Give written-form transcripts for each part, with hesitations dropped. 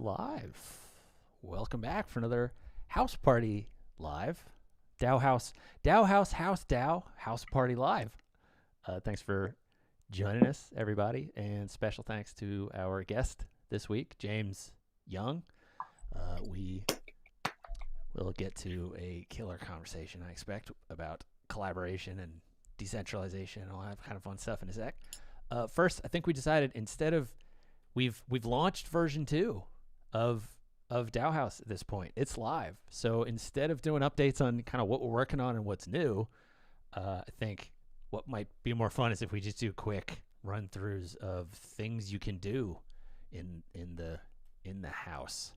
live. Welcome back for another house party live. DAOhaus Haus Party live. Thanks for joining us, everybody, and special thanks to our guest this week, James Young. We will get to a killer conversation, I expect, about collaboration and decentralization and all that kind of fun stuff in a sec. First, I think we decided instead of we've launched version 2 of DAOhaus at this point. It's live. So instead of doing updates on kind of what we're working on and what's new, I think what might be more fun is if we just do quick run-throughs of things you can do in the house.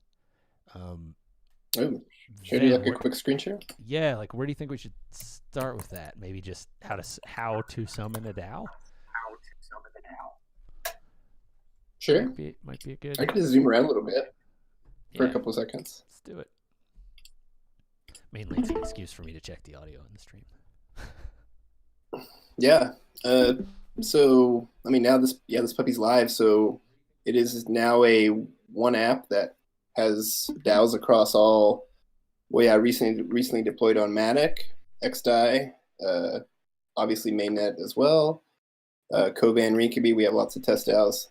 Should I do like a quick screen share? Yeah, like where do you think we should start with that? Maybe just how to summon a DAO? Sure. Might be a good. I can just zoom around a little bit for a couple of seconds. Let's do it. Mainly it's an excuse for me to check the audio in the stream. Yeah. So I mean now this puppy's live, so it is now a one app that has DAOs across all. Well, yeah, recently deployed on Matic, XDAI, obviously mainnet as well. Kovan, Rinkaby, we have lots of test DAOs.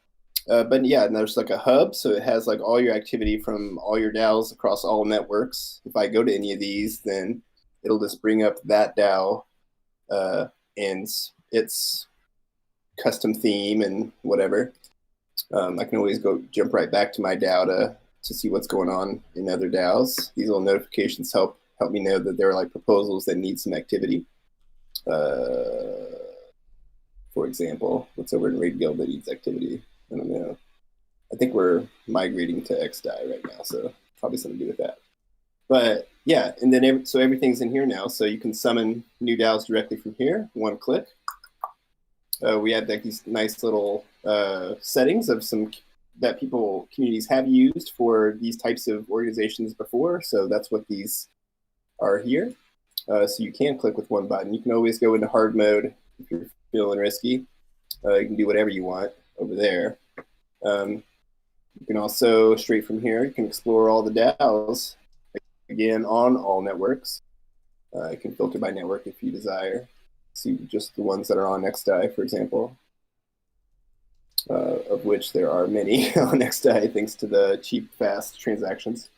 But yeah, and there's like a hub, so it has like all your activity from all your DAOs across all networks. If I go to any of these, then it'll just bring up that DAO and its custom theme and whatever. I can always jump right back to my DAO to see what's going on in other DAOs. These little notifications help me know that there are like proposals that need some activity. For example, what's over in Raid Guild that needs activity? I don't know. I think we're migrating to XDAI right now, so probably something to do with that. But yeah, and then so everything's in here now, so you can summon new DAOs directly from here, one click. We have like these nice little settings of some that communities have used for these types of organizations before, so that's what these are here. So you can click with one button. You can always go into hard mode if you're feeling risky. You can do whatever you want over there. You can also, straight from here, you can explore all the DAOs, again, on all networks. You can filter by network if you desire. See just the ones that are on XDAI, for example, of which there are many on XDAI, thanks to the cheap, fast transactions.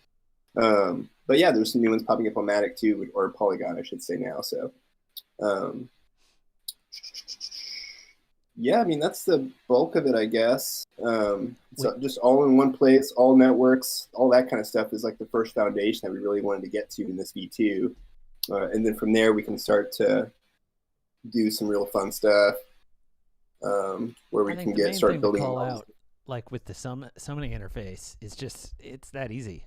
But yeah, there's some new ones popping up on Matic too, or Polygon, I should say now. So yeah, I mean, that's the bulk of it, I guess. So just all in one place, all networks, all that kind of stuff is like the first foundation that we really wanted to get to in this V2. And then from there, we can start to do some real fun stuff where we can start building out, like with the summoning interface, it's that easy.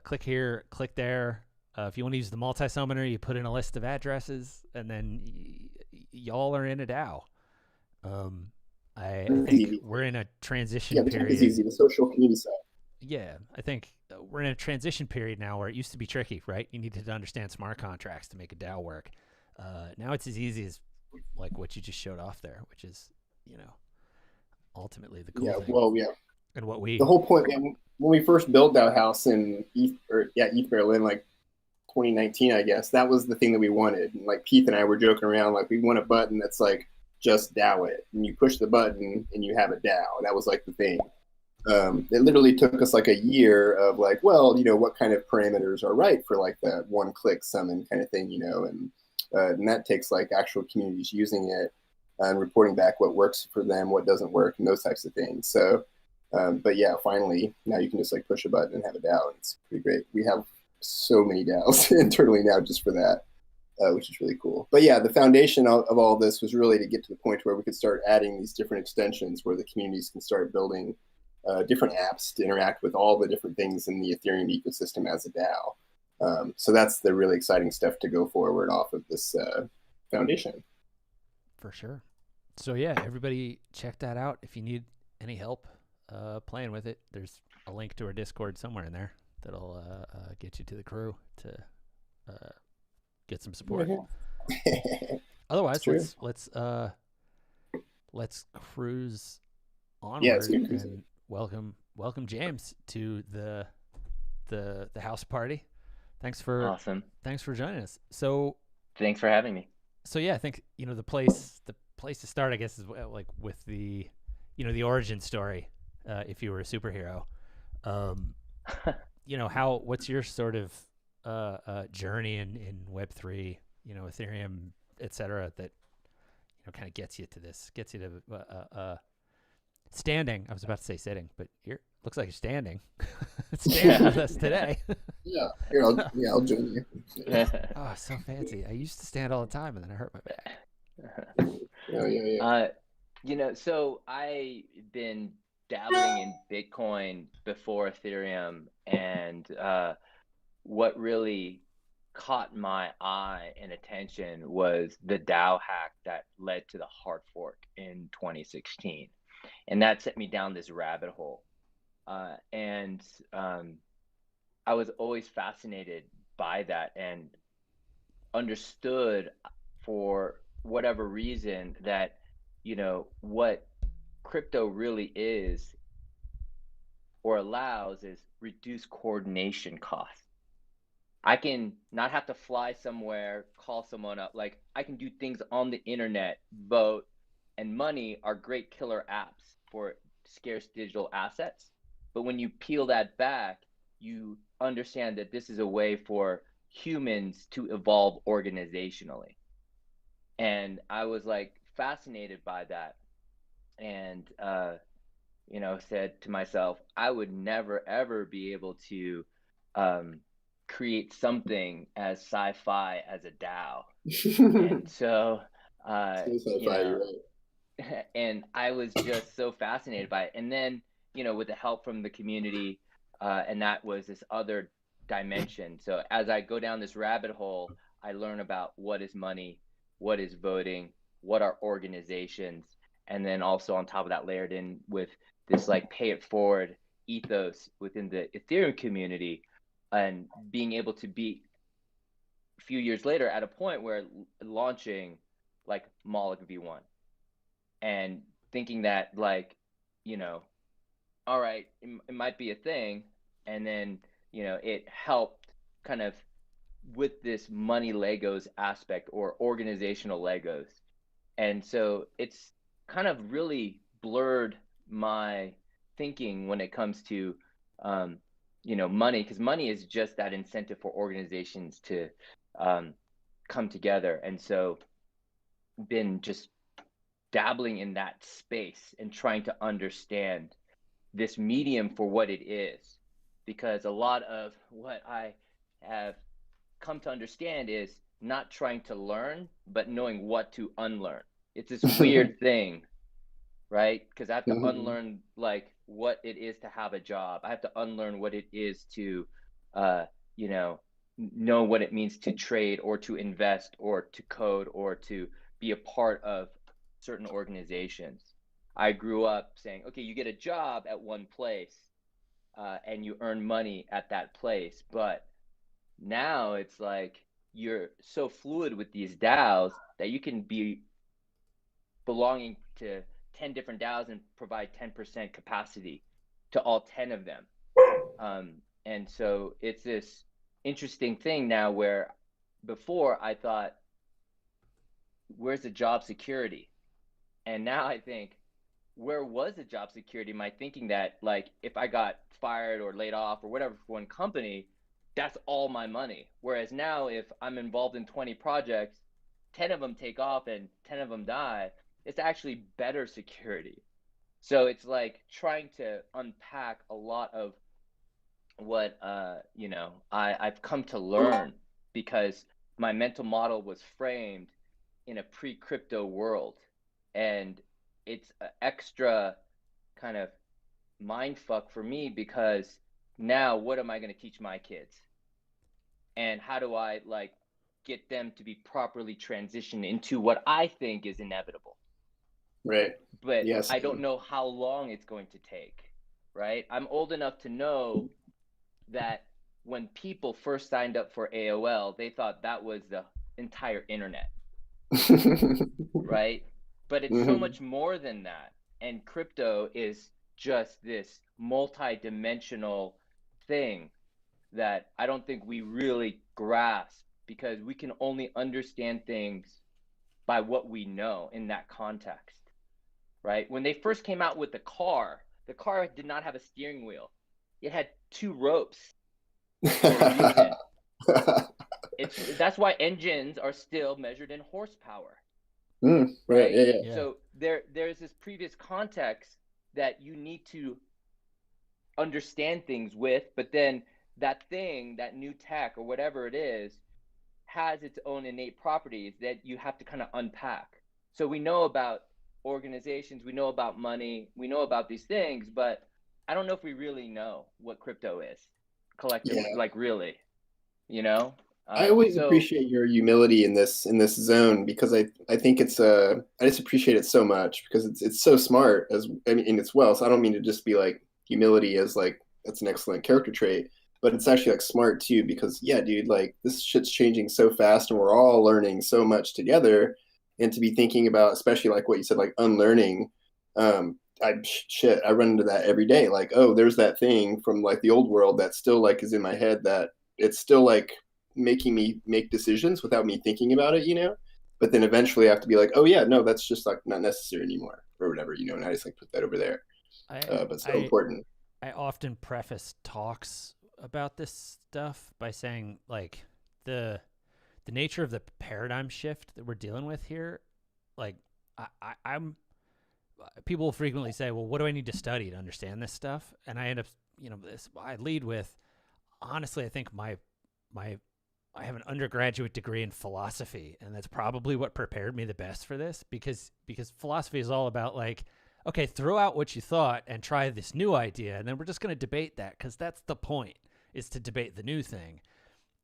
Click here, click there. If you want to use the multi-summoner, you put in a list of addresses, and then y'all are in a DAO. I think we're in a transition period. It's easy, the social community side. Yeah, I think we're in a transition period now where it used to be tricky, right? You needed to understand smart contracts to make a DAO work. Now it's as easy as like what you just showed off there, which is, ultimately the cool thing. Well, yeah. And the whole point, man, when we first built DAOhaus in ETH Berlin, like 2019, I guess, that was the thing that we wanted. And like Keith and I were joking around, like we want a button that's like just DAO it, and you push the button and you have a DAO. That was like the thing. It literally took us like a year of like, well, what kind of parameters are right for like that one-click summon kind of thing, and that takes like actual communities using it and reporting back what works for them, what doesn't work, and those types of things. So, but yeah, finally, now you can just like push a button and have a DAO, and it's pretty great. We have so many DAOs internally now just for that. Which is really cool. But yeah, the foundation of all this was really to get to the point where we could start adding these different extensions where the communities can start building different apps to interact with all the different things in the Ethereum ecosystem as a DAO. So that's the really exciting stuff to go forward off of this foundation. For sure. So yeah, everybody check that out. If you need any help playing with it, there's a link to our Discord somewhere in there that'll get you to the crew to get some support. Otherwise, let's cruise onward. And welcome, James, to the house party. Thanks for Awesome. thanks for joining us. So Thanks for having me. yeah, I think the place to start, I guess, is like with the origin story. If you were a superhero, um, what's your sort of journey in Web3, Ethereum, etc. That kind of gets you to standing. I was about to say sitting, but looks like you're standing. Standing with us today. Yeah, here, I'll join you. Oh, so fancy. I used to stand all the time, and then I hurt my back. Yeah. So I've been dabbling in Bitcoin before Ethereum, and what really caught my eye and attention was the DAO hack that led to the hard fork in 2016. And that set me down this rabbit hole. And I was always fascinated by that and understood, for whatever reason, that what crypto really is or allows is reduced coordination costs. I can not have to fly somewhere, call someone up. Like, I can do things on the internet. Vote and money are great killer apps for scarce digital assets. But when you peel that back, you understand that this is a way for humans to evolve organizationally. And I was like fascinated by that. And, said to myself, I would never, ever be able to create something as sci-fi as a DAO. And so, You're right. and I was just so fascinated by it. And then, with the help from the community, and that was this other dimension. So as I go down this rabbit hole, I learn about what is money, what is voting, what are organizations, and then also on top of that, layered in with this like pay it forward ethos within the Ethereum community, and being able to be a few years later at a point where launching like Moloch V1 and thinking that all right, it might be a thing. And then, it helped kind of with this money Legos aspect or organizational Legos. And so it's kind of really blurred my thinking when it comes to, money, because money is just that incentive for organizations to come together. And so been just dabbling in that space and trying to understand this medium for what it is, because a lot of what I have come to understand is not trying to learn, but knowing what to unlearn. It's this weird thing, right? Because I have to unlearn like what it is to have a job. I have to unlearn what it is to, know what it means to trade or to invest or to code or to be a part of certain organizations. I grew up saying, okay, you get a job at one place and you earn money at that place. But now it's like you're so fluid with these DAOs that you can be belonging to 10 different DAOs and provide 10% capacity to all 10 of them. And so it's this interesting thing now where before I thought, where's the job security? And now I think, where was the job security? Am I thinking that like if I got fired or laid off or whatever for one company, that's all my money? Whereas now if I'm involved in 20 projects, 10 of them take off and 10 of them die, it's actually better security. So it's like trying to unpack a lot of what I've come to learn, because my mental model was framed in a pre-crypto world. And it's an extra kind of mind fuck for me, because now what am I going to teach my kids? And how do I like get them to be properly transitioned into what I think is inevitable? Right. But Yes. I don't know how long it's going to take, right? I'm old enough to know that when people first signed up for AOL, they thought that was the entire internet, right? But it's so much more than that. And crypto is just this multi-dimensional thing that I don't think we really grasp, because we can only understand things by what we know in that context, right? When they first came out with the car did not have a steering wheel. It had 2 ropes for movement. That's why engines are still measured in horsepower. Right. Right? Yeah. So there's this previous context that you need to understand things with, but then that thing, that new tech or whatever it is, has its own innate properties that you have to kind of unpack. So we know about organizations, we know about money, we know about these things, but I don't know if we really know what crypto is collectively, like really, you know? I always So appreciate your humility in this zone, because I think it's I just appreciate it so much, because it's so smart, as I mean, in its well. So I don't mean to just be like humility as like that's an excellent character trait, but it's actually like smart too, because yeah, dude, like this shit's changing so fast and we're all learning so much together, and to be thinking about, especially like what you said, like unlearning. I run into that every day. Like, oh, there's that thing from like the old world that still like is in my head, that it's still like making me make decisions without me thinking about it, but then eventually I have to be like, oh yeah, no, that's just like not necessary anymore, or whatever, and I just like put that over there. But so important. I often preface talks about this stuff by saying, like, the nature of the paradigm shift that we're dealing with here, like I'm people frequently say, well, what do I need to study to understand this stuff? And I end up, I lead with, honestly, I think I have an undergraduate degree in philosophy, and that's probably what prepared me the best for this, because philosophy is all about like, okay, throw out what you thought and try this new idea, and then we're just going to debate that, because that's the point, is to debate the new thing.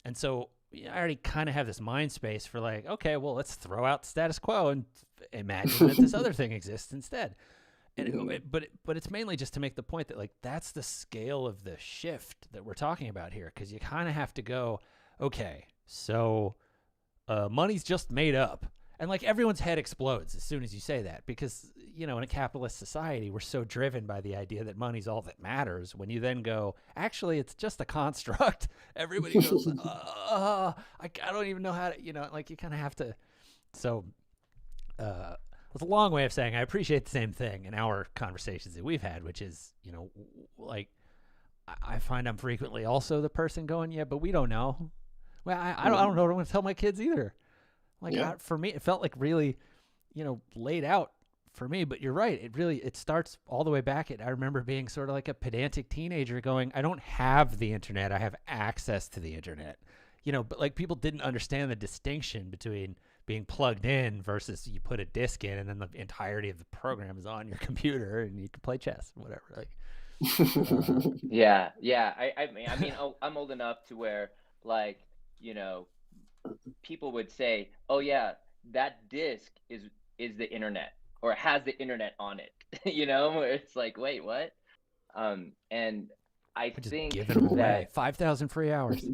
And so I already kind of have this mind space for like, okay, well, let's throw out the status quo and imagine that this other thing exists instead. And but it's mainly just to make the point that like that's the scale of the shift that we're talking about here, because you kind of have to go, okay, so money's just made up. And like everyone's head explodes as soon as you say that, because, in a capitalist society, we're so driven by the idea that money's all that matters. When you then go, actually, it's just a construct, everybody goes, I don't even know how to, like you kind of have to. So it's a long way of saying I appreciate the same thing in our conversations that we've had, which is, like I find I'm frequently also the person going, yeah, but we don't know. Well, I don't know what I'm going to tell my kids either. Like, for me, it felt like really, laid out for me. But you're right. It starts all the way back. I remember being sort of like a pedantic teenager going, I don't have the internet. I have access to the internet. But like people didn't understand the distinction between being plugged in versus you put a disc in and then the entirety of the program is on your computer and you can play chess, whatever. Like, yeah. I mean, I'm old enough to where, like, people would say, "Oh yeah, that disk is the internet, or it has the internet on it." It's like, wait, what? And I just think giving them that away 5,000 free hours.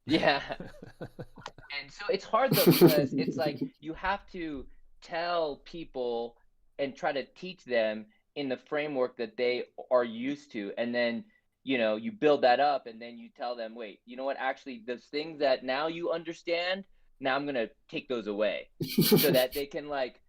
yeah. And so it's hard though, because it's like you have to tell people and try to teach them in the framework that they are used to, and then you build that up, and then you tell them, wait, you know what, actually those things that now you understand, now I'm going to take those away, so that they can like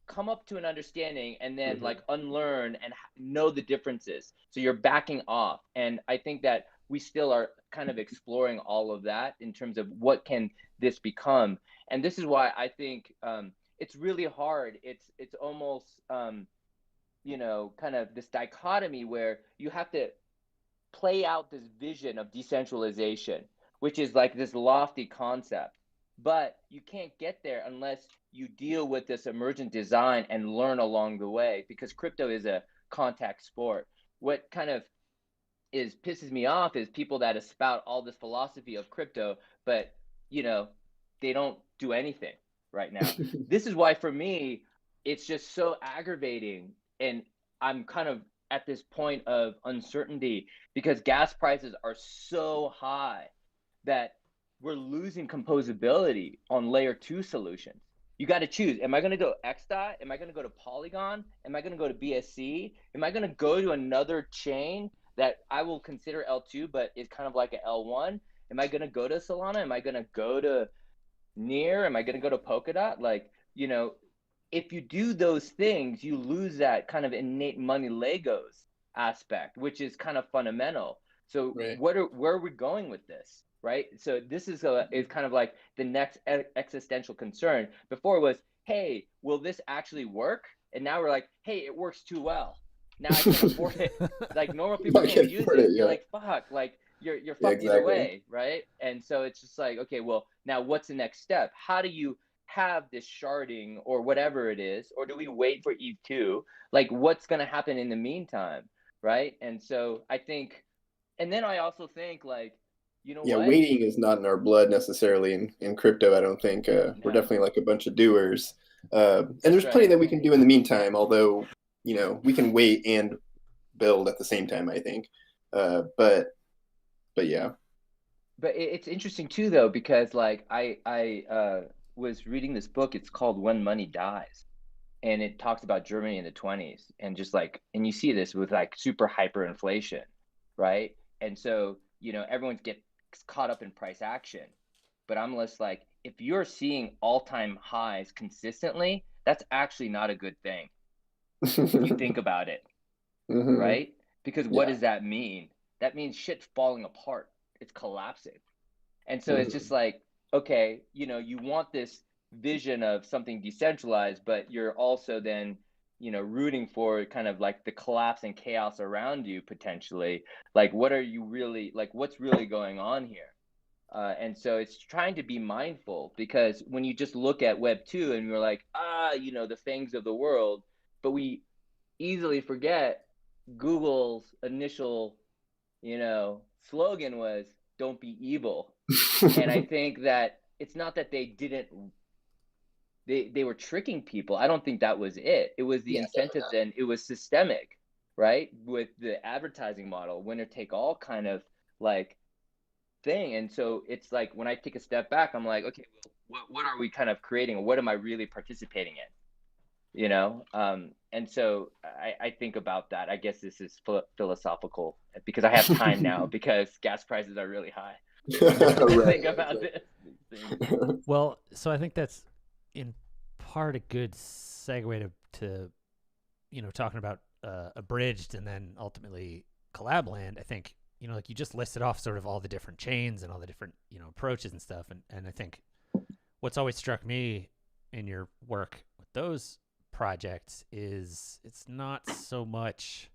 come up to an understanding and then like unlearn and know the differences. So you're backing off. And I think that we still are kind of exploring all of that in terms of what can this become. And this is why I think it's really hard. It's almost kind of this dichotomy where you have to play out this vision of decentralization, which is like this lofty concept, but you can't get there unless you deal with this emergent design and learn along the way, because crypto is a contact sport. What kind of pisses me off is people that espout all this philosophy of crypto, but they don't do anything right now. This is why for me it's just so aggravating, and I'm kind of at this point of uncertainty, because gas prices are so high that we're losing composability on layer 2 solutions. you got to choose. Am I going to go XDOT? Am I going to go to Polygon? Am I going to go to BSC? Am I going to go to another chain that I will consider L2, but is kind of like an L1? Am I going to go to Solana? Am I going to go to Near? Am I going to go to Polkadot? Like, you know, if you do those things, you lose that kind of innate money Legos aspect, which is kind of fundamental. So Right. where are we going with this? Right. So this is kind of like the next existential concern. Before it was, hey, will this actually work? And now we're like, hey, it works too well. Now I can't afford it. Like normal people can't use it. You're like, fuck, like you're fucked either way, right? And so it's just like, okay, well, now what's the next step? How do you have this sharding or whatever it is, or do we wait for ETH2? Like what's going to happen in the meantime, right? And so I think, and then I also think like, you know what? Waiting is not in our blood necessarily in crypto. I don't think we're definitely like a bunch of doers, and there's plenty that we can do in the meantime. Although we can wait and build at the same time. I think, but yeah. But it's interesting too, though, because like I was reading this book. It's called When Money Dies, and it talks about Germany in the 20s, and just like, and you see this with like super hyperinflation, right? And so everyone's get caught up in price action, but I'm less like, if you're seeing all-time highs consistently, that's actually not a good thing. If you think about it, right? Because what does that mean? That means shit's falling apart. It's collapsing. And so it's just like, okay, you want this vision of something decentralized, but you're also then, rooting for kind of like the collapse and chaos around you potentially. Like, what are you really, like, what's really going on here? And so it's trying to be mindful, because when you just look at Web 2 and you're like, the fangs of the world, but we easily forget Google's initial, slogan was "Don't be evil." And I think that it's not that they didn't, they were tricking people. I don't think that was it. It was the incentives, and it was systemic, right? With the advertising model, winner take all kind of like thing. And so it's like, when I take a step back, I'm like, okay, well, what are we kind of creating? What am I really participating in? And so I think about that. I guess this is philosophical, because I have time now because gas prices are really high. Think about this. Well, so I think that's in part a good segue to talking about abridged and then ultimately Collab.land. I think like you just listed off sort of all the different chains and all the different approaches and stuff, and I think what's always struck me in your work with those projects is it's not so much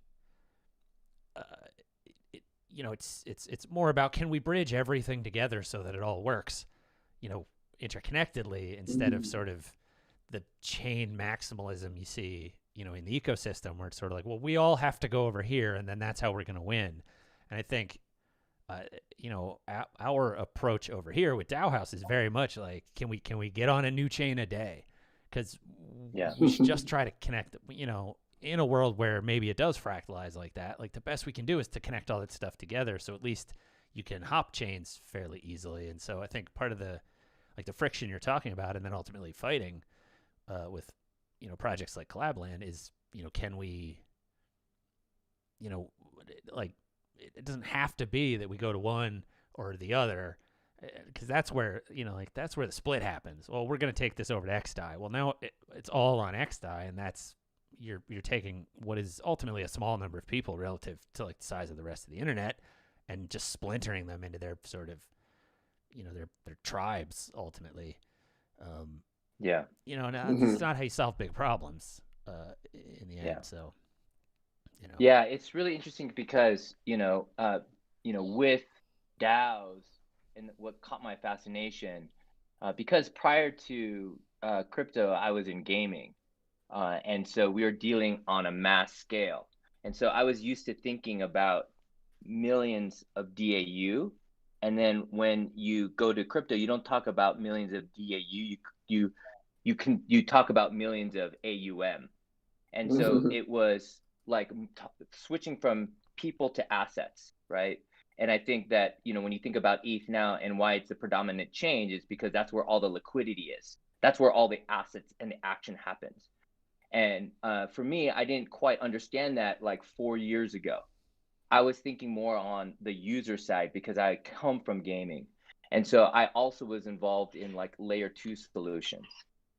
it's more about, can we bridge everything together so that it all works interconnectedly, instead of sort of the chain maximalism you see in the ecosystem, where it's sort of like, well, we all have to go over here and then that's how we're going to win. And I think our approach over here with DAOhaus is very much like, can we get on a new chain a day? Because we should just try to connect, in a world where maybe it does fractalize like that. Like, the best we can do is to connect all that stuff together, so at least you can hop chains fairly easily. And so I think part of the friction you're talking about, and then ultimately fighting with projects like Collab.land, is can we like, it doesn't have to be that we go to one or the other, because that's where that's where the split happens. Well, we're going to take this over to XDAI. Well, now it's all on XDAI, and that's you're taking what is ultimately a small number of people relative to like the size of the rest of the internet, and just splintering them into their sort of their tribes ultimately. It's not how you solve big problems in the end. So it's really interesting, because with DAOs, and what caught my fascination, because prior to crypto, I was in gaming, and so we were dealing on a mass scale, and so I was used to thinking about millions of DAU, and then when you go to crypto, you don't talk about millions of DAU. You talk about millions of AUM, and so it was like switching from people to assets, right? And I think that when you think about ETH now and why it's the predominant change, is because that's where all the liquidity is. That's where all the assets and the action happens. And for me, I didn't quite understand that like 4 years ago. I was thinking more on the user side because I come from gaming. And so I also was involved in like layer 2 solutions.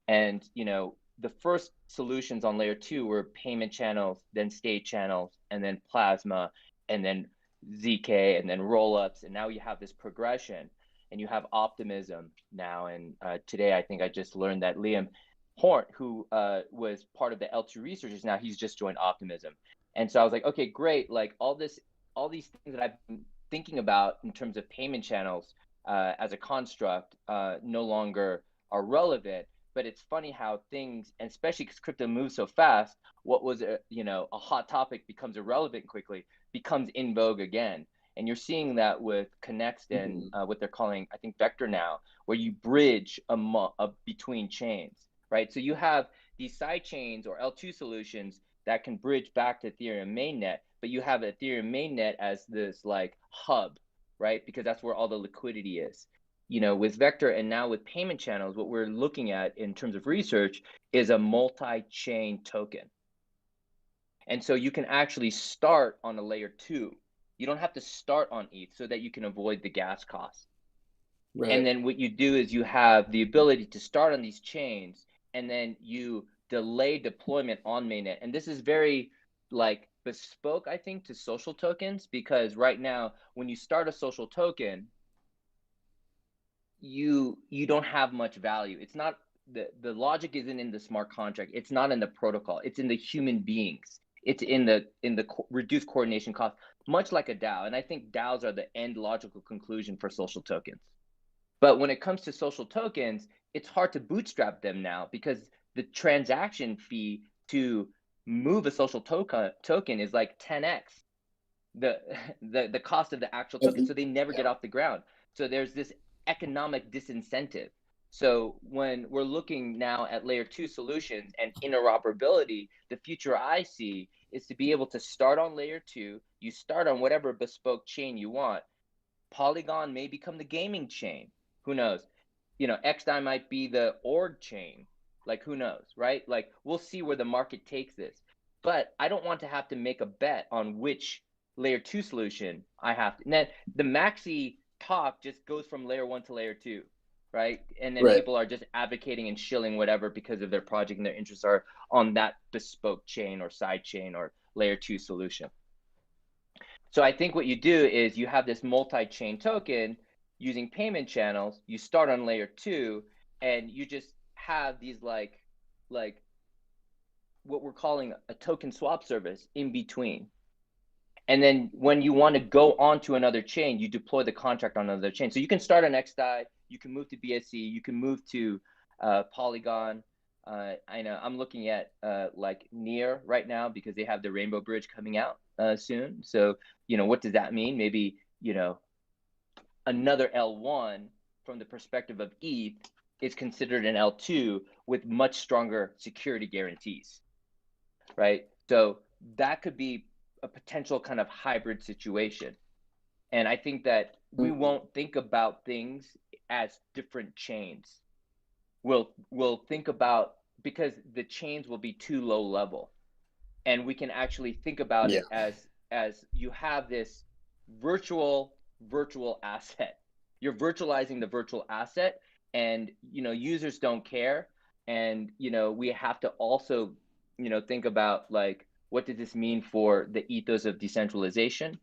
And, the first solutions on layer 2 were payment channels, then state channels, and then plasma, and then ZK, and then rollups. And now you have this progression and you have optimism now. And today, I think I just learned that Liam Horn, who was part of the L2 researchers, now he's just joined Optimism. And so I was like, okay, great. Like all these things that I've been thinking about in terms of payment channels as a construct no longer are relevant. But it's funny how things, and especially because crypto moves so fast, what was a hot topic becomes irrelevant quickly, becomes in vogue again. And you're seeing that with Connext and what they're calling, I think, Vector now, where you bridge between chains, right? So you have these side chains or L2 solutions that can bridge back to Ethereum mainnet, but you have Ethereum mainnet as this like hub, right? Because that's where all the liquidity is. With Vector and now with payment channels, what we're looking at in terms of research is a multi-chain token. And so you can actually start on a layer 2. You don't have to start on ETH so that you can avoid the gas costs. Right. And then what you do is you have the ability to start on these chains, and then you delay deployment on mainnet. And this is very like bespoke, I think, to social tokens, because right now, when you start a social token, you don't have much value. It's not the logic isn't in the smart contract. It's not in the protocol. It's in the human beings. It's in the reduced coordination cost, much like a DAO. And I think DAOs are the end logical conclusion for social tokens. But when it comes to social tokens, it's hard to bootstrap them now because the transaction fee to move a social token is like 10x the cost of the actual token. So they never get off the ground. So there's this economic disincentive. So when we're looking now at layer 2 solutions and interoperability, the future I see is to be able to start on layer 2. You start on whatever bespoke chain you want. Polygon may become the gaming chain. Who knows? XDAI might be the org chain. Like, who knows, right? Like, we'll see where the market takes this. But I don't want to have to make a bet on which layer 2 solution I have to. And then the maxi talk just goes from layer 1 to layer 2, right? And then people are just advocating and shilling whatever because of their project and their interests are on that bespoke chain or side chain or layer 2 solution. So I think what you do is you have this multi-chain token using payment channels. You start on layer 2, and you just have these like what we're calling a token swap service in between. And then when you want to go on to another chain, you deploy the contract on another chain. So you can start on XDAI, you can move to BSC, you can move to Polygon. I know I'm looking at like Near right now because they have the Rainbow Bridge coming out soon. So, what does that mean? Maybe, another L1 from the perspective of ETH is considered an L2 with much stronger security guarantees, right? So that could be a potential kind of hybrid situation. And I think that we won't think about things as different chains. We'll think about, because the chains will be too low level, and we can actually think about it as you have this virtual asset. You're virtualizing the virtual asset, and users don't care. And we have to also think about like, what does this mean for the ethos of decentralization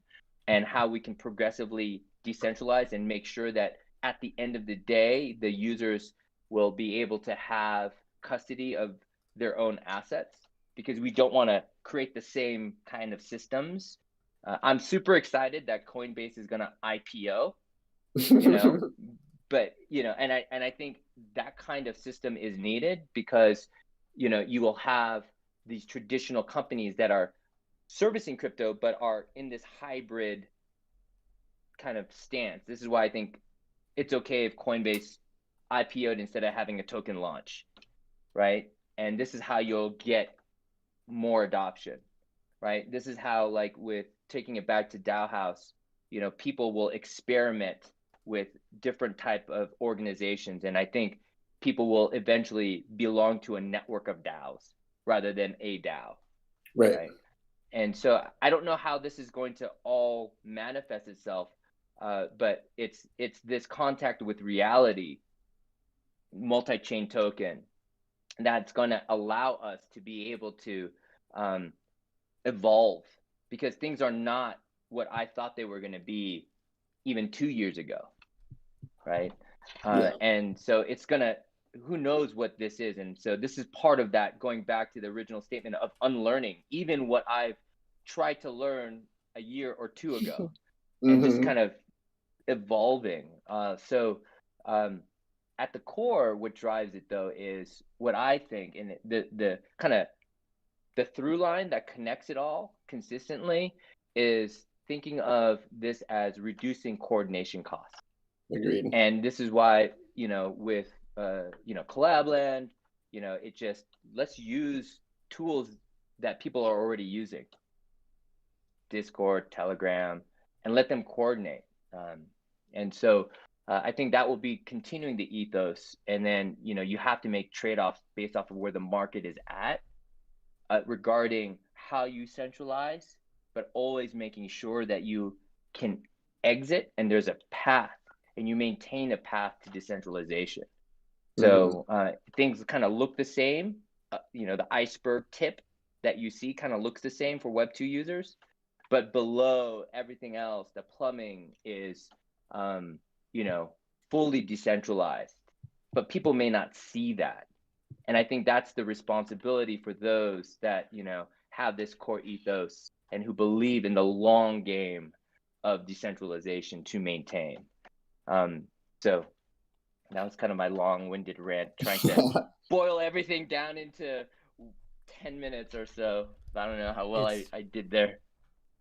and how we can progressively decentralize and make sure that at the end of the day, the users will be able to have custody of their own assets, because we don't want to create the same kind of systems. I'm super excited that Coinbase is going to IPO, but, and I think that kind of system is needed because, you will have these traditional companies that are servicing crypto, but are in this hybrid kind of stance. This is why I think it's okay if Coinbase IPO'd instead of having a token launch, right? And this is how you'll get more adoption, right? This is how, like with taking it back to DAOhaus, people will experiment with different type of organizations. And I think people will eventually belong to a network of DAOs rather than a DAO, Right. And so I don't know how this is going to all manifest itself, but it's this contact with reality, multi-chain token, that's going to allow us to be able to evolve, because things are not what I thought they were going to be even 2 years ago, right? And so it's going to, who knows what this is. And so this is part of that, going back to the original statement of unlearning, even what I've tried to learn a year or two ago, and just kind of evolving. So at the core, what drives it though is what I think, and the kind of the through line that connects it all consistently is thinking of this as reducing coordination costs. Agreed. And this is why, with Collab.land, it just, let's use tools that people are already using, Discord, Telegram, and let them coordinate. And so I think that will be continuing the ethos. And then, you have to make trade-offs based off of where the market is at, regarding how you centralize, but always making sure that you can exit and there's a path, and you maintain a path to decentralization. So things kind of look the same. The iceberg tip that you see kind of looks the same for Web 2 users, but below everything else, the plumbing is, fully decentralized. But people may not see that. And I think that's the responsibility for those that, have this core ethos and who believe in the long game of decentralization to maintain. So that was kind of my long-winded rant, trying to boil everything down into 10 minutes or so. I don't know how well I did there.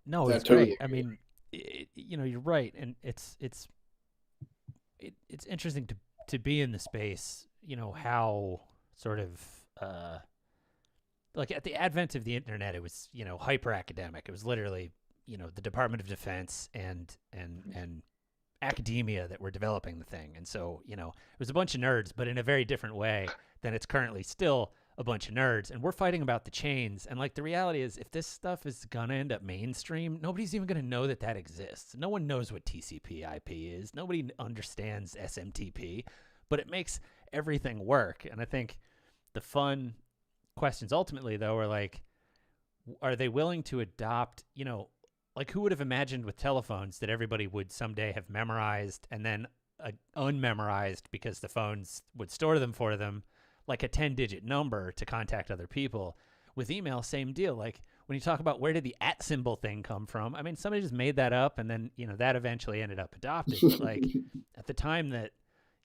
No, it's great. I mean, you're right, and it's interesting to be in the space. How sort of like at the advent of the internet, it was hyper academic. It was literally the Department of Defense and academia that were developing the thing, and so it was a bunch of nerds, but in a very different way than it's currently still a bunch of nerds, and we're fighting about the chains. And like the reality is, if this stuff is gonna end up mainstream, nobody's even gonna know that exists. No one knows what TCP/IP is. Nobody understands SMTP, but it makes everything work. And I think the fun questions ultimately though are like, are they willing to adopt, like who would have imagined with telephones that everybody would someday have memorized and then unmemorized, because the phones would store them for them, like a 10-digit number to contact other people. With email, same deal. Like when you talk about where did the @ symbol thing come from, I mean, somebody just made that up, and then, that eventually ended up adopted. But like at the time that,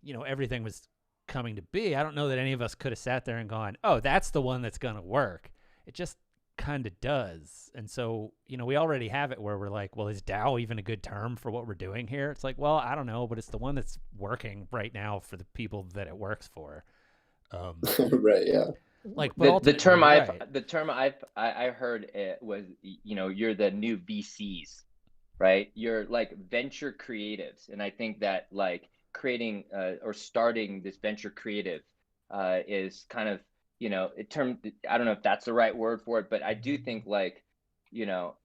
everything was coming to be, I don't know that any of us could have sat there and gone, oh, that's the one that's going to work. It just kind of does. And so, we already have it where we're like, well, is DAO even a good term for what we're doing here? It's like, well, I don't know, but it's the one that's working right now for the people that it works for. Right. Yeah. Like, but the term I heard was, you're the new VCs, right? You're like venture creatives. And I think that like creating or starting this venture creative is kind of, I don't know if that's the right word for it, but I do think like, you're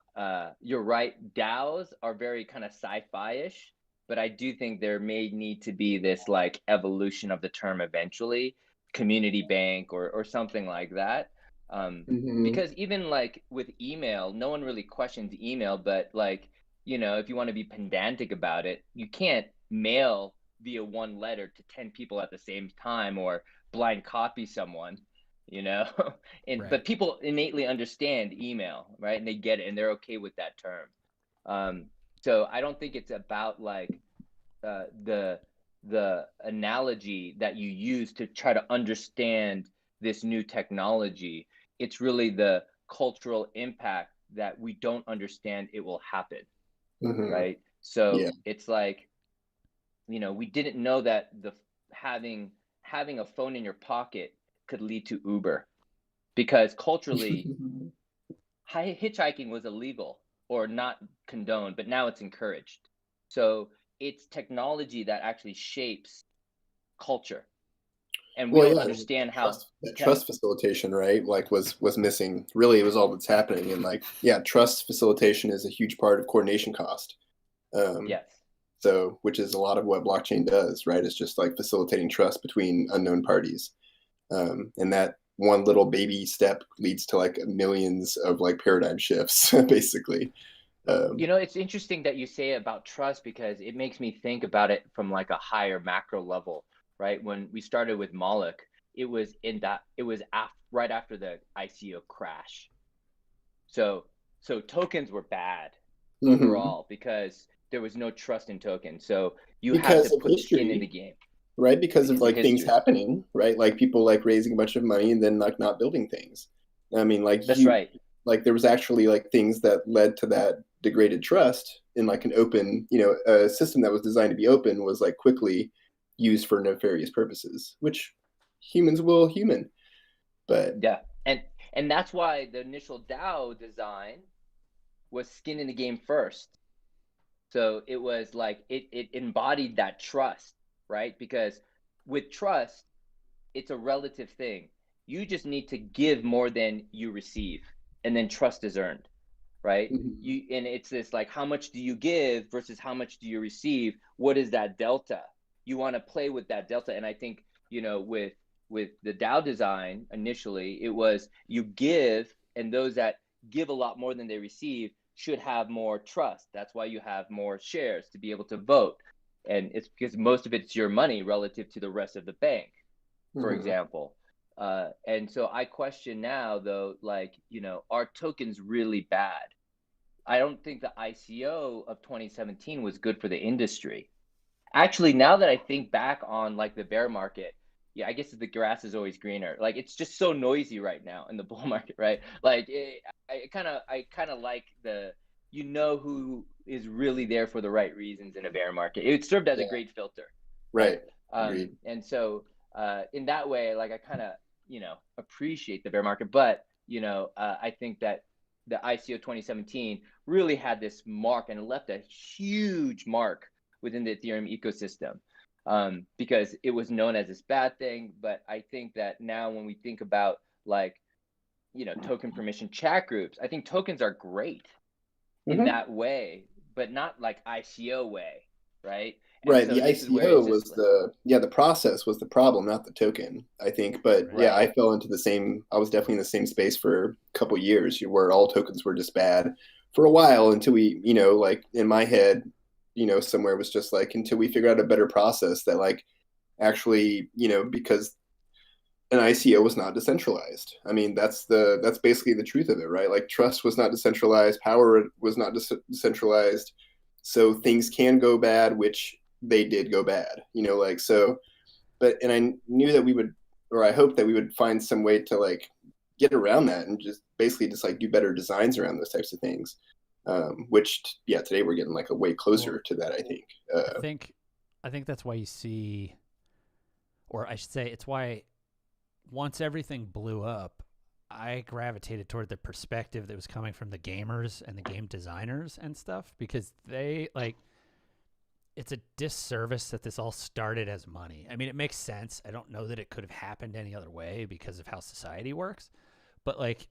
right. DAOs are very kind of sci-fi-ish, but I do think there may need to be this like evolution of the term eventually, community bank or something like that. Because even like with email, no one really questions email, but like, if you want to be pedantic about it, you can't mail via one letter to 10 people at the same time or blind copy someone, and Right. But people innately understand email, right? And they get it and they're okay with that term. So I don't think it's about like the analogy that you use to try to understand this new technology. It's really the cultural impact that we don't understand it will happen, right? So it's like, we didn't know that having a phone in your pocket could lead to Uber, because culturally hitchhiking was illegal or not condoned, but now it's encouraged. So it's technology that actually shapes culture. and we Well, don't yeah, understand how that tech. trust facilitation, right? Like was missing. Really, it was all that's happening, and like, yeah, trust facilitation is a huge part of coordination cost. Um, Yes. so, which is a lot of what blockchain does, right? It's just like facilitating trust between unknown parties, and that one little baby step leads to like millions of like paradigm shifts, basically. You know, it's interesting that you say about trust because it makes me think about it from like a higher macro level, right? When we started with Moloch, it was right after the ICO crash. So tokens were bad Mhm. overall because there was no trust in tokens. So you had to Because of put skin in the history, game right? Because of because of like things history. happening, right? Like people like raising a bunch of money and then like not building things. I mean, That's right. like there was actually like things that led to that degraded trust in like an open, a system that was designed to be open was like quickly used for nefarious purposes, which humans will human. But Yeah. And that's why the initial DAO design was skin in the game first. So it was like it embodied that trust, right? Because with trust, it's a relative thing. You just need to give more than you receive, and then trust is earned, right? mhm, And it's this like how much do you give versus how much do you receive? What is that delta? You want to play with that delta. And I think, with the DAO design initially, it was you give, and those that give a lot more than they receive should have more trust. That's why you have more shares to be able to vote. And it's because most of it's your money relative to the rest of the bank, for mhm. example. And so I question now, though, like, are tokens really bad? I don't think the ICO of 2017 was good for the industry. Actually, now that I think back on like the bear market, yeah, I guess the grass is always greener. Like it's just so noisy right now in the bull market, right? Like I kind of like who is really there for the right reasons in a bear market. It served as a Yeah, great filter, right? right. Agreed. And so in that way, like I kind of appreciate the bear market, but I think that the ICO 2017 really had this mark and left a huge mark within the Ethereum ecosystem, because it was known as this bad thing. But I think that now when we think about like, token permission chat groups, I think tokens are great in Mhm. that way, but not like ICO way, right? And Right. so The this is where it's ICO was just like, the process was the problem, not the token, I think. But Right. yeah, right. I fell into I was definitely in the same space for a couple years where all tokens were just bad for a while until we, like in my head, somewhere was just like until we figure out a better process that like actually, because an ICO was not decentralized. I mean, that's basically the truth of it, right? Like trust was not decentralized, power was not decentralized, so things can go bad, which they did go bad. Like so. But and I knew that we would, or I hoped that we would find some way to like get around that and just basically just like do better designs around those types of things. Which yeah, today we're getting like a way Well, closer to that. I think. I think I think that's why you see, or I should say, it's why once everything blew up, I gravitated toward the perspective that was coming from the gamers and the game designers and stuff because they like it's a disservice that this all started as money. I mean, it makes sense. I don't know that it could have happened any other way because of how society works, but like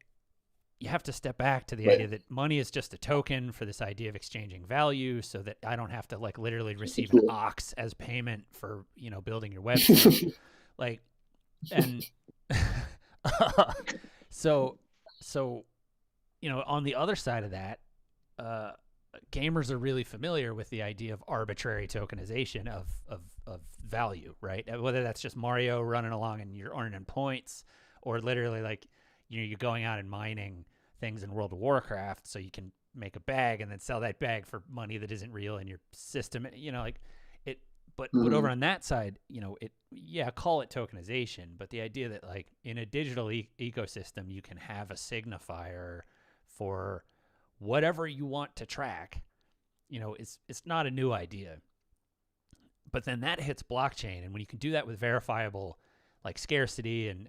you have to step back to the idea Right. that money is just a token for this idea of exchanging value so that I don't have to like literally Just a receive an tool. ox as payment for, building your website. Like and so so on the other side of that, uh, gamers are really familiar with the idea of arbitrary tokenization of value, right? Whether that's just Mario running along and you're earning points, or literally like you're going out and mining things in World of Warcraft so you can make a bag and then sell that bag for money that isn't real in your system. Like it. But over Mhm. on that side, call it tokenization, but the idea that like in a digital ecosystem you can have a signifier for whatever you want to track, it's not a new idea. But then that hits blockchain, and when you can do that with verifiable like scarcity and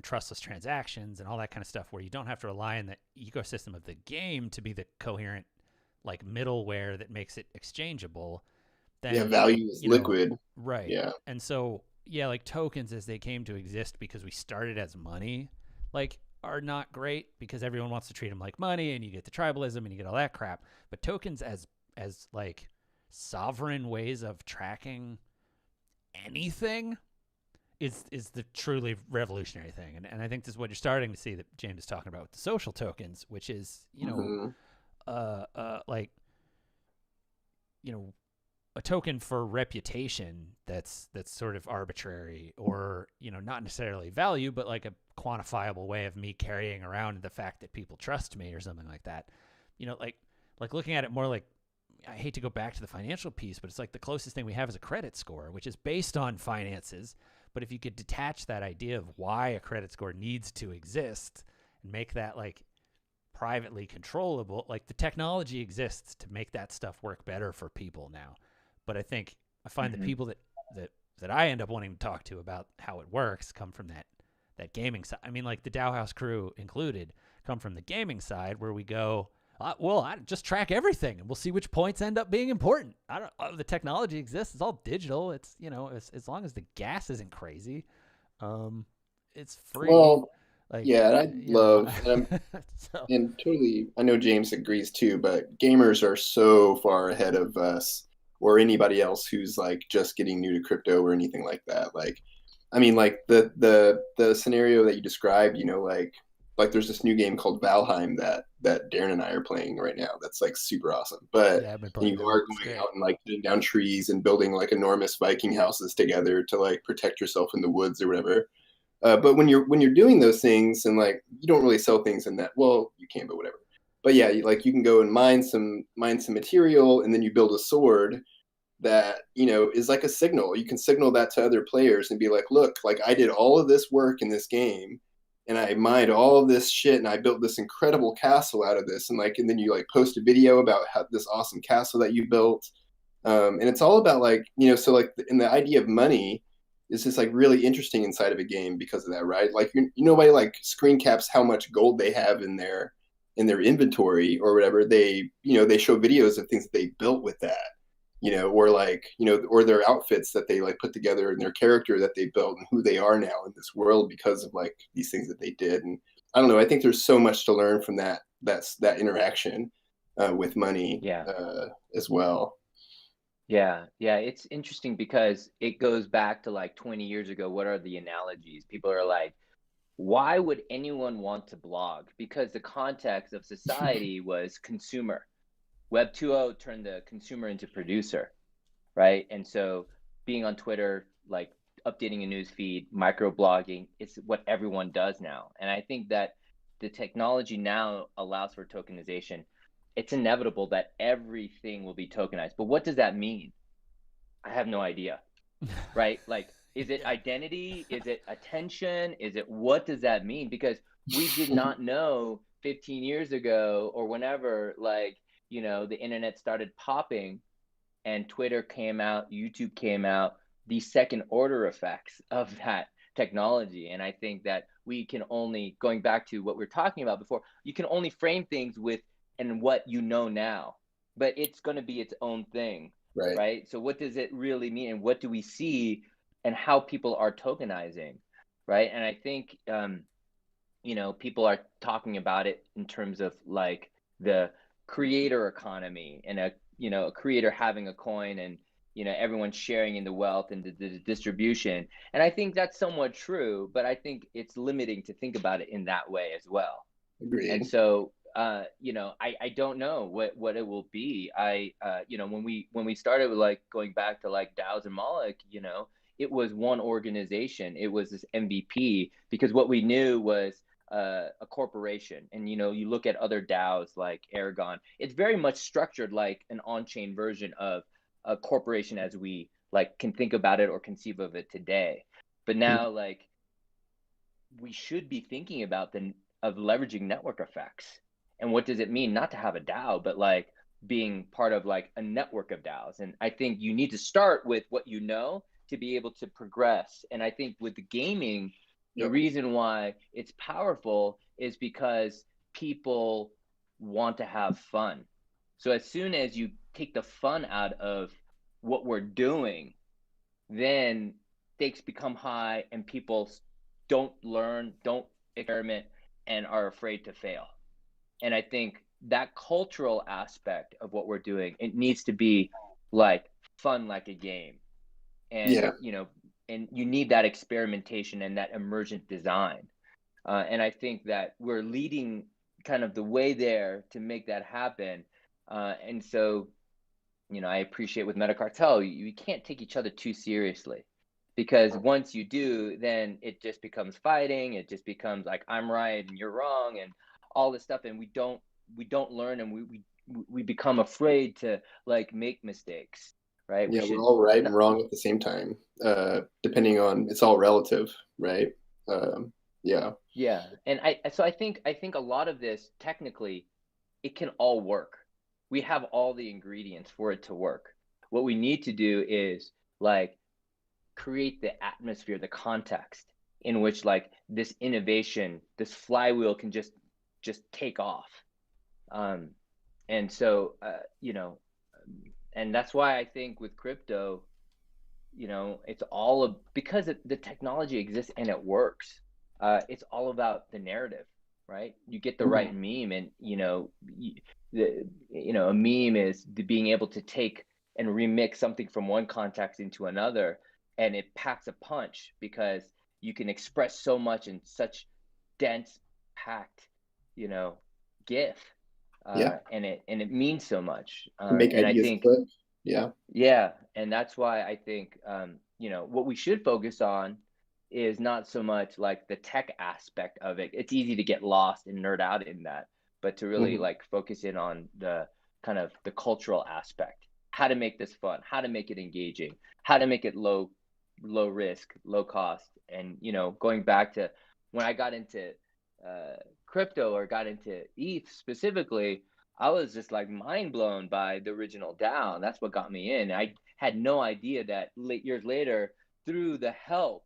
trustless transactions and all that kind of stuff, where you don't have to rely on the ecosystem of the game to be the coherent like middleware that makes it exchangeable, Yeah, then value is liquid. right. Yeah. And so yeah, like tokens as they came to exist because we started as money, like are not great because everyone wants to treat them like money, and you get the tribalism and you get all that crap. But tokens as like sovereign ways of tracking anything is the truly revolutionary thing. And I think this is what you're starting to see that James is talking about with the social tokens, which is, like, a token for reputation that's sort of arbitrary, or, not necessarily value, but like a quantifiable way of me carrying around the fact that people trust me or something like that. Like looking at it more like, I hate to go back to the financial piece, but it's like the closest thing we have is a credit score, which is based on finances. But if you could detach that idea of why a credit score needs to exist and make that like privately controllable, like the technology exists to make that stuff work better for people now. But I find the people that I end up wanting to talk to about how it works come from that gaming side. I mean, like the DAOhaus crew included come from the gaming side, where we go, I just track everything and we'll see which points end up being important. The technology exists. It's all digital. It's, as long as the gas isn't crazy, it's free. Well, like, yeah, and I love, so. and totally, I know James agrees too, but gamers are so far ahead of us or anybody else who's like just getting new to crypto or anything like that. Like, I mean, like the scenario that you described, like there's this new game called Valheim that Darren and I are playing right now. That's like super awesome. But Yeah, I've been and playing you that. are It's going great. out and like cutting down trees and building like enormous Viking houses together to like protect yourself in the woods or whatever. But when you're doing those things, and like you don't really sell things in that, well, you can, but whatever. But yeah, you can go and mine some material, and then you build a sword that is like a signal. You can signal that to other players and be like, look, like I did all of this work in this game, and I mined all of this shit, and I built this incredible castle out of this, and then you like post a video about how this awesome castle that you built. And it's all about like, so like in the idea of money is just like really interesting inside of a game because of that, right? Like nobody like screen caps how much gold they have in their inventory or whatever. They show videos of things that they built with that, or like, or their outfits that they like put together, and their character that they built and who they are now in this world because of like these things that they did. And I don't know, I think there's so much to learn from that interaction with money Yeah. as well. Yeah, it's interesting because it goes back to like 20 years ago. What are the analogies? People are like, why would anyone want to blog? Because the context of society was consumer. Web 2.0 turned the consumer into producer, right? And so being on Twitter, like updating a news feed, microblogging, it's what everyone does now. And I think that the technology now allows for tokenization. It's inevitable that everything will be tokenized. But what does that mean? I have no idea, right? Like, is it identity? Is it attention? What does that mean? Because we did not know 15 years ago or whenever, like, the internet started popping and Twitter came out, YouTube came out, the second order effects of that technology. And I think that we can only, going back to what we were talking about before, you can only frame things with and what you know now, but it's going to be its own thing, Right. right? So what does it really mean, and what do we see, and how people are tokenizing, right? And I think people are talking about it in terms of like the creator economy, and a creator having a coin, and everyone sharing in the wealth and the distribution. And I think that's somewhat true, but I think it's limiting to think about it in that way as well. And Agreed. so I don't know what it will be. When we started with like going back to like DAOs and Moloch, it was one organization. It was this MVP, because what we knew was a corporation. And you look at other DAOs like Aragon, it's very much structured like an on-chain version of a corporation as we like can think about it or conceive of it today. But now, like, we should be thinking about of leveraging network effects. And what does it mean not to have a DAO, but like being part of like a network of DAOs? And I think you need to start with what you know to be able to progress. And I think with the gaming, the reason why it's powerful is because people want to have fun. So as soon as you take the fun out of what we're doing, then stakes become high and people don't learn, don't experiment, and are afraid to fail. And I think that cultural aspect of what we're doing, it needs to be like fun, like a game. And, Yeah. and you need that experimentation and that emergent design. And I think that we're leading kind of the way there to make that happen. And so, I appreciate with Metacartel, you can't take each other too seriously, because once you do, then it just becomes fighting. It just becomes like, I'm right and you're wrong and all this stuff. And we don't learn, and we become afraid to like make mistakes, right? Yeah, we're all right and wrong at the same time, depending on, it's all relative, right? Yeah. Yeah. And I think a lot of this, technically, it can all work. We have all the ingredients for it to work. What we need to do is like create the atmosphere, the context in which like this innovation, this flywheel can just take off. And so, and that's why I think with crypto, it's all because the technology exists and it works. It's all about the narrative, right? You get the right meme, and a meme is being able to take and remix something from one context into another, and it packs a punch because you can express so much in such dense, packed, GIF, Yeah. and it means so much. Make And I ideas think, click. Yeah. yeah, and that's why I think, what we should focus on is not so much like the tech aspect of it. It's easy to get lost and nerd out in that, but to really like focus in on the kind of the cultural aspect, how to make this fun, how to make it engaging, how to make it low risk, low cost. And, going back to when I got into crypto, or got into ETH specifically, I was just like mind blown by the original DAO. That's what got me in. I had no idea that years later, through the help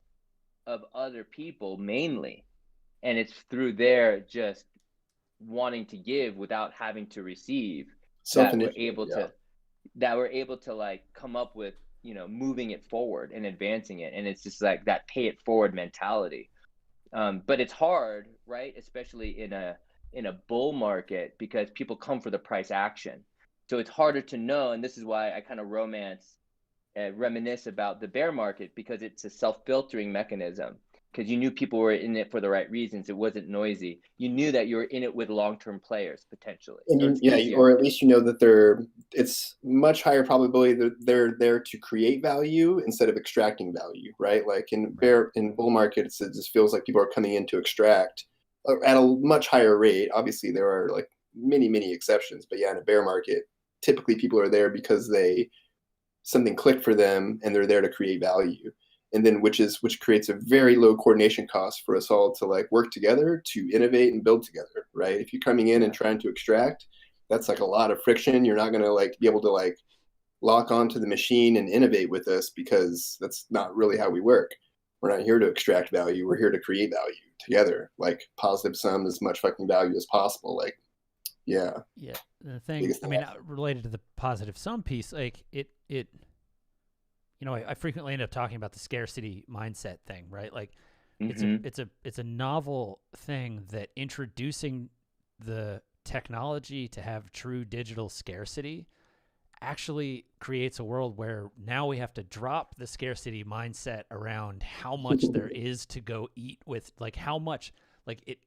of other people mainly, and it's through their just wanting to give without having to receive, that we're able to like come up with, moving it forward and advancing it. And it's just like that pay it forward mentality. But it's hard, right? Especially in a bull market, because people come for the price action. So it's harder to know. And this is why I kind of reminisce about the bear market, because it's a self-filtering mechanism, because you knew people were in it for the right reasons. It wasn't noisy. You knew that you were in it with long-term players potentially. And So or at least that it's much higher probability that they're there to create value instead of extracting value, right? Like in bull markets, it just feels like people are coming in to extract at a much higher rate. Obviously, there are like many exceptions, but yeah, in a bear market, typically people are there because something clicked for them and they're there to create value. And then which creates a very low coordination cost for us all to like work together to innovate and build together, right? If you're coming in and trying to extract, that's like a lot of friction. You're not going to like be able to like lock onto the machine and innovate with us, because that's not really how we work. We're not here to extract value. We're here to create value together, like positive sum as much fucking value as possible. Like, yeah. Yeah. The thing, I mean, related to the positive sum piece, like it I frequently end up talking about the scarcity mindset thing, right? Like it's a novel thing that introducing the technology to have true digital scarcity actually creates a world where now we have to drop the scarcity mindset around how much there is to go eat with, like how much, like it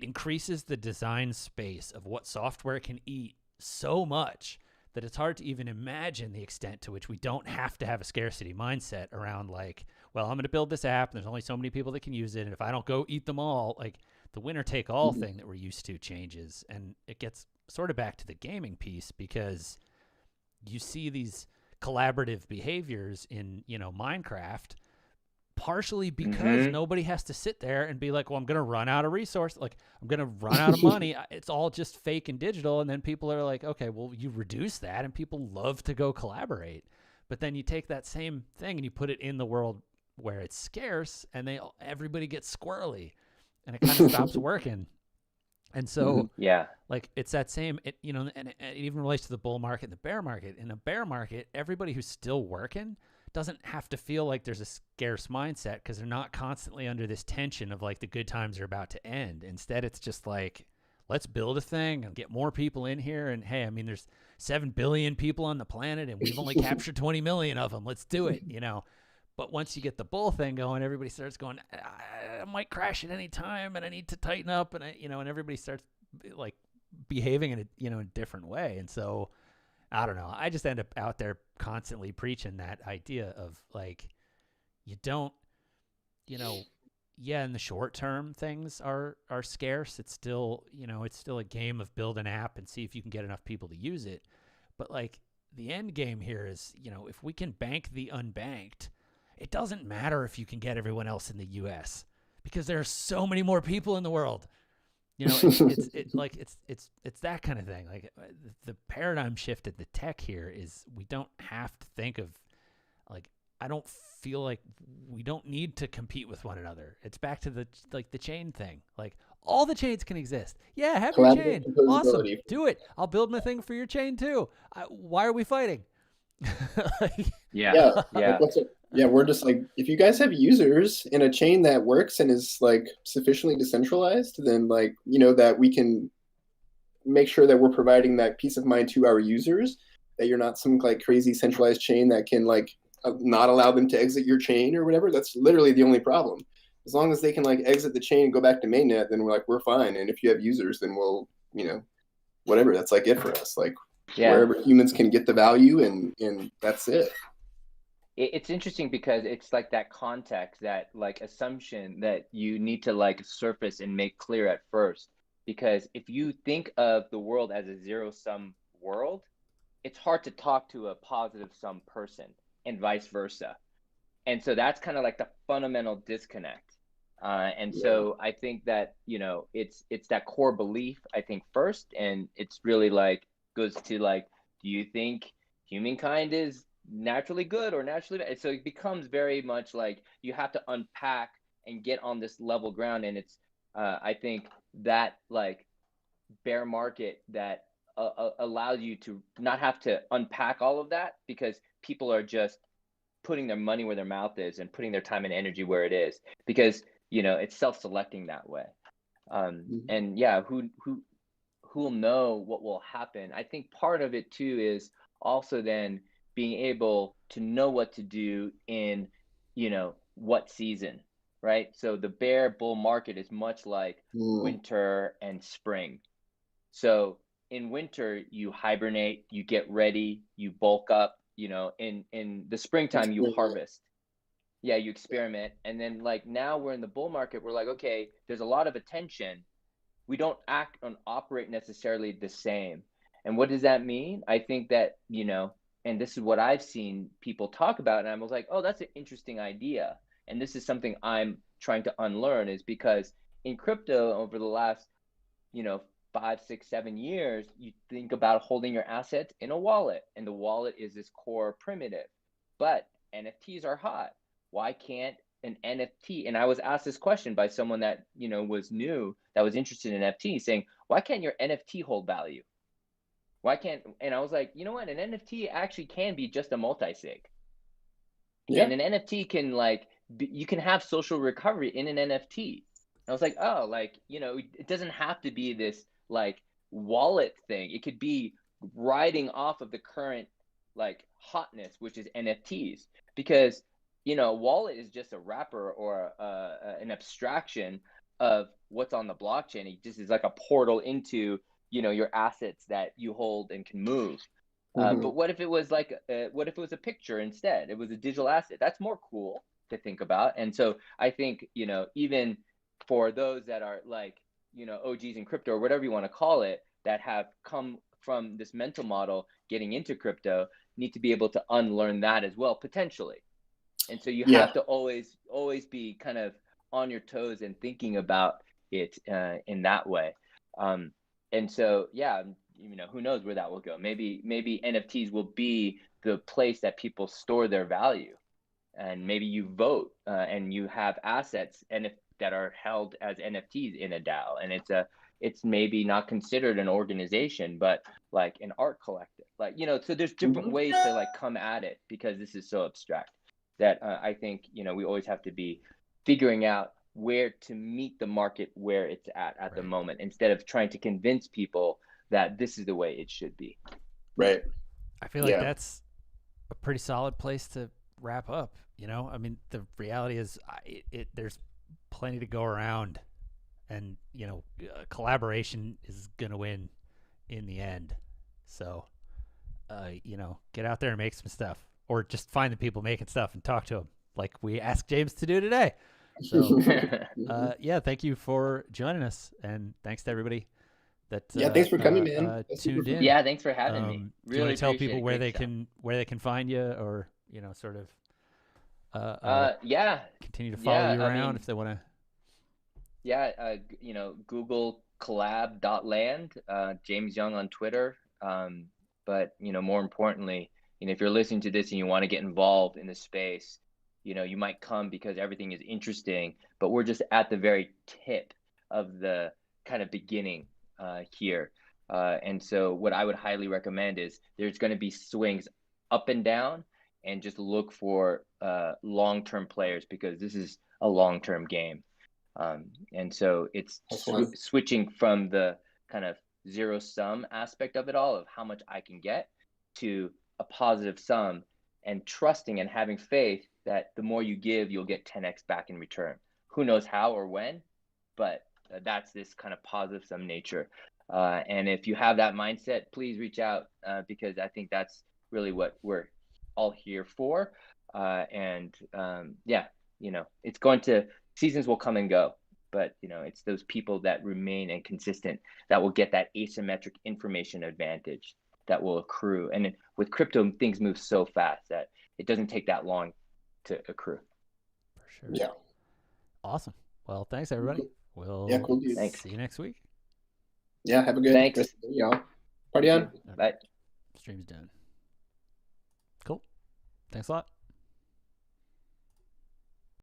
increases the design space of what software can eat so much that it's hard to even imagine the extent to which we don't have to have a scarcity mindset around like, well, I'm going to build this app and there's only so many people that can use it. And if I don't go eat them all, like the winner take all thing that we're used to changes. And it gets sort of back to the gaming piece, because you see these collaborative behaviors in, Minecraft, partially because nobody has to sit there and be like, well, I'm going to run out of resource. Like I'm going to run out of money. It's all just fake and digital. And then people are like, okay, well, you reduce that and people love to go collaborate. But then you take that same thing and you put it in the world where it's scarce and everybody gets squirrely and it kind of stops working. And so, like it's that same, and it even relates to the bull market and the bear market. In a bear market, everybody who's still working doesn't have to feel like there's a scarce mindset because they're not constantly under this tension of like the good times are about to end. Instead, it's just like, let's build a thing and get more people in here. And hey, I mean, there's 7 billion people on the planet and we've only captured 20 million of them. Let's do it, you know? But once you get the bull thing going, everybody starts going, I might crash at any time and I need to tighten up. And and everybody starts like behaving in a different way. And so I don't know. I just end up out there constantly preaching that idea of like, you don't, yeah, in the short term things are scarce. It's still, it's still a game of build an app and see if you can get enough people to use it. But like the end game here is, if we can bank the unbanked, it doesn't matter if you can get everyone else in the US because there are so many more people in the world. It's that kind of thing. Like the paradigm shift at the tech here is we don't have to think of like, I don't feel like we don't need to compete with one another. It's back to the chain thing. Like all the chains can exist. Yeah, have your chain. Awesome. Do it. I'll build my thing for your chain too. Why are we fighting? Yeah. Yeah, we're just like, if you guys have users in a chain that works and is like sufficiently decentralized, then like, that we can make sure that we're providing that peace of mind to our users, that you're not some like crazy centralized chain that can like not allow them to exit your chain or whatever. That's literally the only problem. As long as they can like exit the chain and go back to mainnet, then we're fine. And if you have users, then we'll, whatever, that's like it for us. Like wherever humans can get the value and that's it. It's interesting because it's like that context, that like assumption that you need to like surface and make clear at first. Because if you think of the world as a zero-sum world, it's hard to talk to a positive sum person and vice versa. And so that's kind of like the fundamental disconnect. So I think that, it's that core belief, I think, first, and it's really like goes to like, do you think humankind is naturally good or naturally bad? So it becomes very much like you have to unpack and get on this level ground. And it's I think that like bear market that allows you to not have to unpack all of that, because people are just putting their money where their mouth is and putting their time and energy where it is, because it's self-selecting that way. And yeah, who'll know what will happen. I think part of it too is also then being able to know what to do in, what season, right? So the bear bull market is much like winter and spring. So in winter, you hibernate, you get ready, you bulk up, in the springtime, you harvest. Yeah, you experiment. And then like now we're in the bull market, we're like, okay, there's a lot of attention. We don't act and operate necessarily the same. And what does that mean? I think that, and this is what I've seen people talk about, and I was like, oh, that's an interesting idea. And this is something I'm trying to unlearn, is because in crypto over the last, 5, 6, 7 years, you think about holding your assets in a wallet, and the wallet is this core primitive. But NFTs are hot. Why can't an NFT? And I was asked this question by someone that, was new, that was interested in NFT, saying, why can't your NFT hold value? Why can't, and I was like, you know what? An NFT actually can be just a multi-sig. Yeah. And an NFT can you can have social recovery in an NFT. I was like, oh, it doesn't have to be this like wallet thing. It could be riding off of the current like hotness, which is NFTs, because, wallet is just a wrapper or an abstraction of what's on the blockchain. It just is like a portal into, your assets that you hold and can move. But what if it was like, what if it was a picture instead? It was a digital asset. That's more cool to think about. And so I think, even for those that are like, OGs in crypto or whatever you want to call it, that have come from this mental model getting into crypto, need to be able to unlearn that as well, potentially. And so you have to always be kind of on your toes and thinking about it in that way. And so, yeah, who knows where that will go? Maybe NFTs will be the place that people store their value, and maybe you vote and you have assets that are held as NFTs in a DAO, and it's maybe not considered an organization, but like an art collective, so there's different ways to like come at it, because this is so abstract. that I think, we always have to be figuring out where to meet the market where it's at the moment, instead of trying to convince people that this is the way it should be. Right. I feel like that's a pretty solid place to wrap up. I mean, the reality is there's plenty to go around, and collaboration is gonna win in the end. So get out there and make some stuff, or just find the people making stuff and talk to them, like we asked James to do today. So yeah, thank you for joining us, and thanks to everybody that thanks for coming, man. Tuned in. Yeah, thanks for having me. Do you want to tell people where they can find you, or sort of continue to follow you around if they want to? Yeah, Google Collab.land, James Young on Twitter. But more importantly, if you're listening to this and you want to get involved in the space, you might come because everything is interesting, but we're just at the very tip of the kind of beginning here. And so what I would highly recommend is there's going to be swings up and down, and just look for long-term players, because this is a long-term game. And so it's switching from the kind of zero sum aspect of it all, of how much I can get, to a positive sum, and trusting and having faith that the more you give, you'll get 10x back in return. Who knows how or when, but that's this kind of positive sum nature. And if you have that mindset, please reach out, because I think that's really what we're all here for. It's going to, seasons will come and go, but it's those people that remain and consistent that will get that asymmetric information advantage that will accrue. And with crypto, things move so fast that it doesn't take that long to accrue. For sure. Yeah. Awesome. Well, thanks everybody. We'll see you next week. Yeah, have a good rest of the day, y'all. Party on. Bye. Stream's done. Cool. Thanks a lot.